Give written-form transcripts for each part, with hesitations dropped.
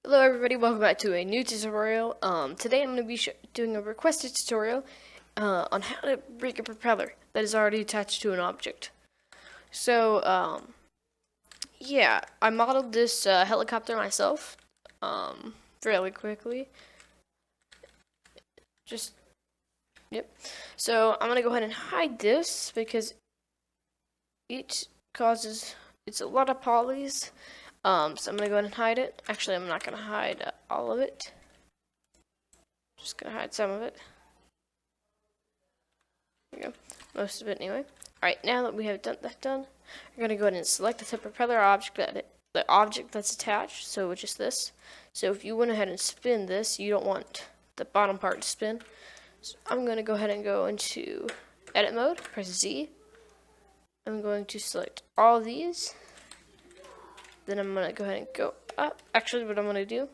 Hello everybody, welcome back to a new tutorial. Today I'm going to be doing a requested tutorial on how to break a propeller that is already attached to an object. So, yeah, I modeled this helicopter myself fairly quickly. Yep. So I'm going to go ahead and hide this because it's a lot of polys. So I'm going to go ahead and hide it. Actually, I'm not going to hide all of it. Just going to hide some of it. There you go. Most of it anyway. Alright, now that we have done, we're going to go ahead and select the propeller object, the object that's attached, so which is this. So if you went ahead and spin this, you don't want the bottom part to spin. So I'm going to go ahead and go into edit mode, press Z. I'm going to select all these. Then I'm going to go ahead and go up. Actually, what I'm going to do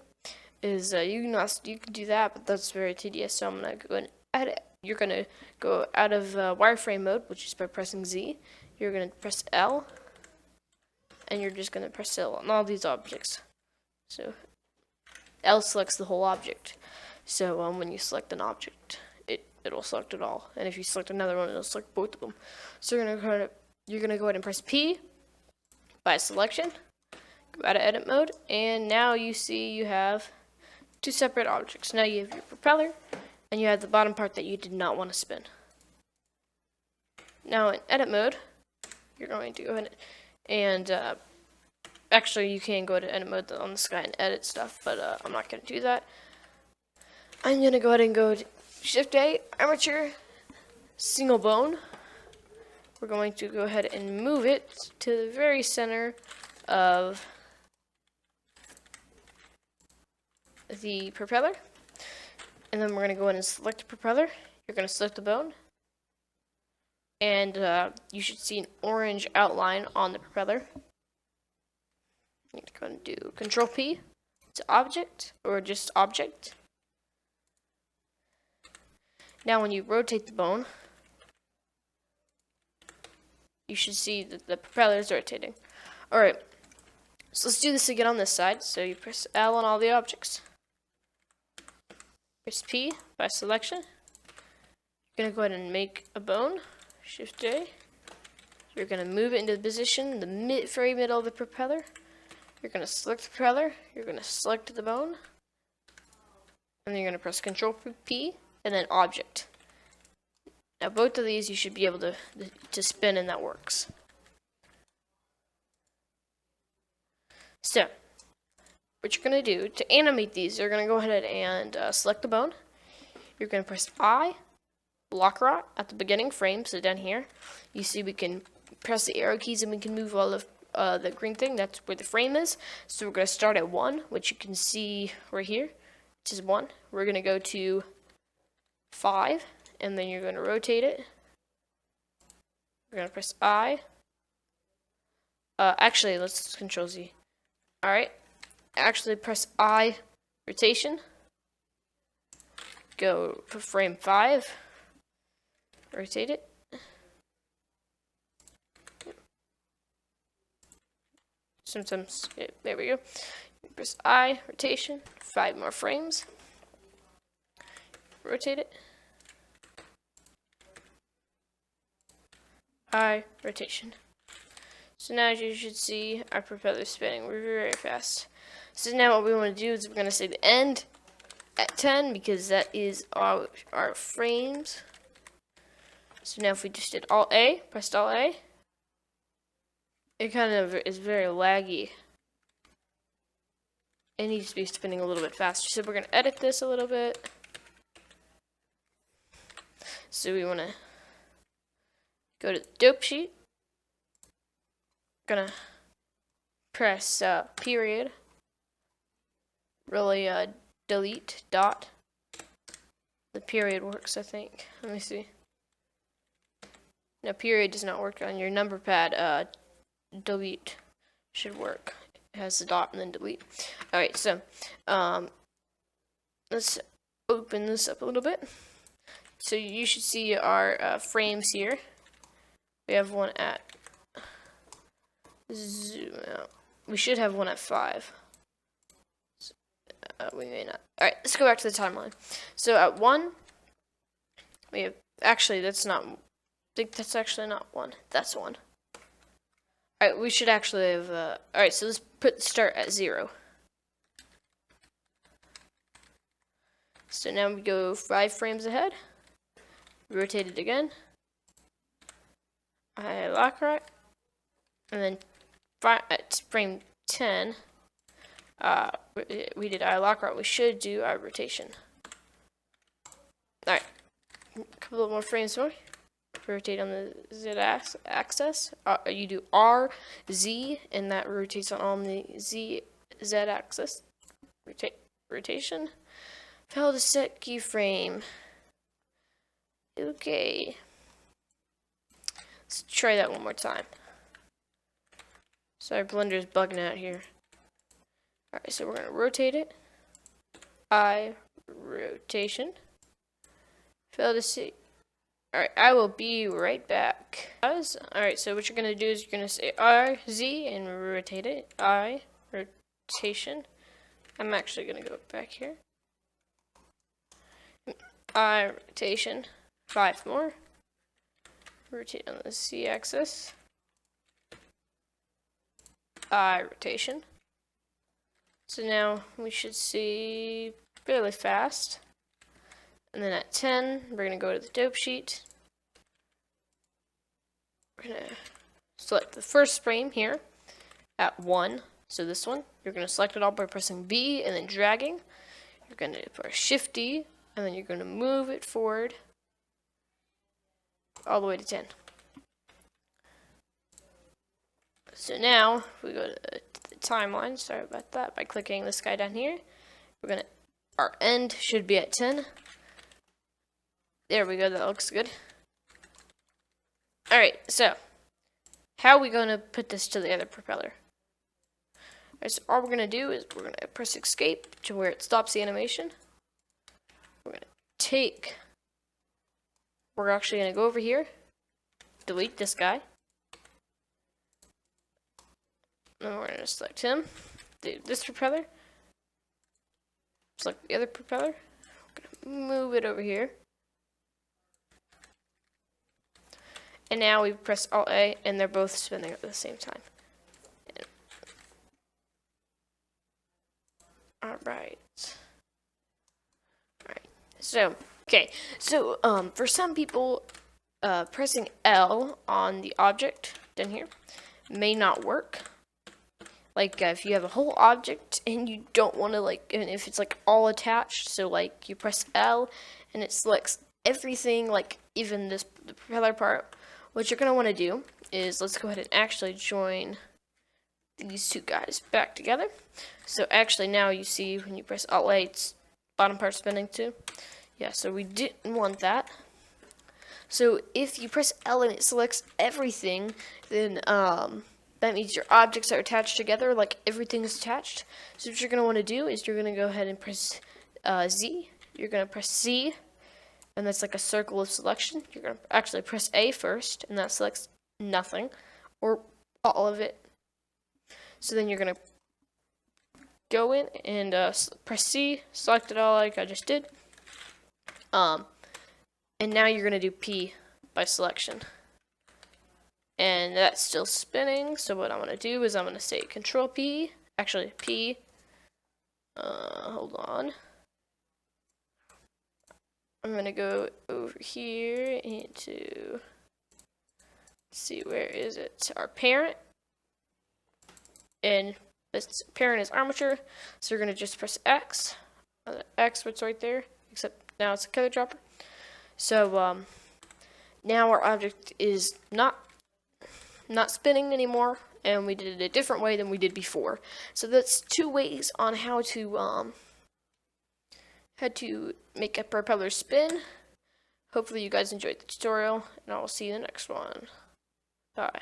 is you can do that, but that's very tedious. So I'm going to go and edit. You're going to go out of wireframe mode, which is by pressing Z. You're going to press L, and you're just going to press L on all these objects. So L selects the whole object. So when you select an object, it'll select it all. And if you select another one, it'll select both of them. So you're going to go ahead and press P by selection. Go out of edit mode, and now you see you have two separate objects. Now you have your propeller, and you have the bottom part that you did not want to spin. Now in edit mode, you're going to go ahead and actually you can go to edit mode on the sky and edit stuff, but I'm not going to do that. I'm going to go ahead and go to Shift A, armature, single bone. We're going to go ahead and move it to the very center of the propeller, and then we're going to go in and select the propeller. You're going to select the bone, and you should see an orange outline on the propeller. You need to go and do Control P to object, or just object. Now when you rotate the bone, you should see that the propeller is rotating. Alright, so let's do this again on this side. So you press L on all the objects. Press P by selection. You're going to go ahead and make a bone. Shift J. You're going to move it into the position in the very middle of the propeller. You're going to select the propeller. You're going to select the bone. And then you're going to press Control P and then object. Now both of these you should be able to spin, and that works. So what you're going to do to animate these, you're going to go ahead and select the bone. You're going to press I, block rot at the beginning frame. So down here, you see we can press the arrow keys and we can move all of the green thing. That's where the frame is. So we're going to start at 1, which you can see right here. Which is 1. We're going to go to 5, and then you're going to rotate it. We're going to press I. Actually, let's Control Z. Alright. Actually press I, rotation, go for frame 5, rotate it, sometimes, there we go, press I, rotation, 5 more frames, rotate it, I, rotation. So now as you should see, our propeller is spinning very fast. So now what we want to do is we're going to say the end at 10 because that is our frames. So now if we just did Alt A, pressed Alt A, it kind of is very laggy. It needs to be spinning a little bit faster. So we're going to edit this a little bit. So we want to go to the dope sheet. Gonna press period. Really delete dot. The period works, I think. Let me see. No, period does not work on your number pad. Delete should work. It has the dot and then delete. Alright, so let's open this up a little bit. So you should see our frames here. We have one at zoom out. We should have one at 5. We may not. All right, let's go back to the timeline. So at 1, we have, actually, that's not, I think that's actually not 1. That's 1. All right, we should actually have, all right, so let's put start at 0. So now we go 5 frames ahead. Rotate it again. I lock right. And then at frame 10, we did I lock right. We should do our rotation. Alright, a couple of more frames more. Rotate on the Z axis. You do R, Z, and that rotates on the Z axis. Rotation. Fail to set keyframe. Okay. Let's try that one more time. Sorry, Blender's bugging out here. Alright, so we're going to rotate it. I, rotation. Fail to see. Alright, I will be right back. Alright, so what you're going to do is you're going to say R, Z, and rotate it. I, rotation. I'm actually going to go back here. I, rotation. 5 more. Rotate on the Z axis. I, rotation. So now we should see fairly fast. And then at 10, we're going to go to the dope sheet. We're going to select the first frame here at 1. So this one, you're going to select it all by pressing B and then dragging. You're going to press Shift D, and then you're going to move it forward all the way to 10. So now, if we go to the timeline, sorry about that, by clicking this guy down here, we're going to, our end should be at 10. There we go, that looks good. Alright, so, how are we going to put this to the other propeller? Alright, so all we're going to do is we're going to press escape to where it stops the animation. We're going to take, we're actually going to go over here, delete this guy. And we're going to select him, do this propeller, select the other propeller, we're going to move it over here. And now we press Alt A, and they're both spinning at the same time. Alright. Alright. So, okay. So, for some people, pressing L on the object down here may not work. Like, if you have a whole object and you don't want to, like, and if it's, like, all attached, so, like, you press L and it selects everything, like, even the propeller part, what you're going to want to do is, let's go ahead and actually join these two guys back together. So, actually, now you see when you press Alt A, it's bottom part spinning too. Yeah, so we didn't want that. So, if you press L and it selects everything, then, that means your objects are attached together, like everything is attached. So what you're going to want to do is you're going to go ahead and press Z. You're going to press C, and that's like a circle of selection. You're going to actually press A first, and that selects nothing, or all of it. So then you're going to go in and press C, select it all like I just did. And now you're going to do P by selection. And that's still spinning, so what I'm going to do is I'm going to say Control P, actually P, hold on. I'm going to go over here into, let's see, where is it? Our parent, and this parent is armature, so we're going to just press X, X, what's right there, except now it's a color dropper. So, now our object is not spinning anymore, and we did it a different way than we did before. So that's 2 ways on how to make a propeller spin. Hopefully you guys enjoyed the tutorial, and I will see you in the next one. Bye.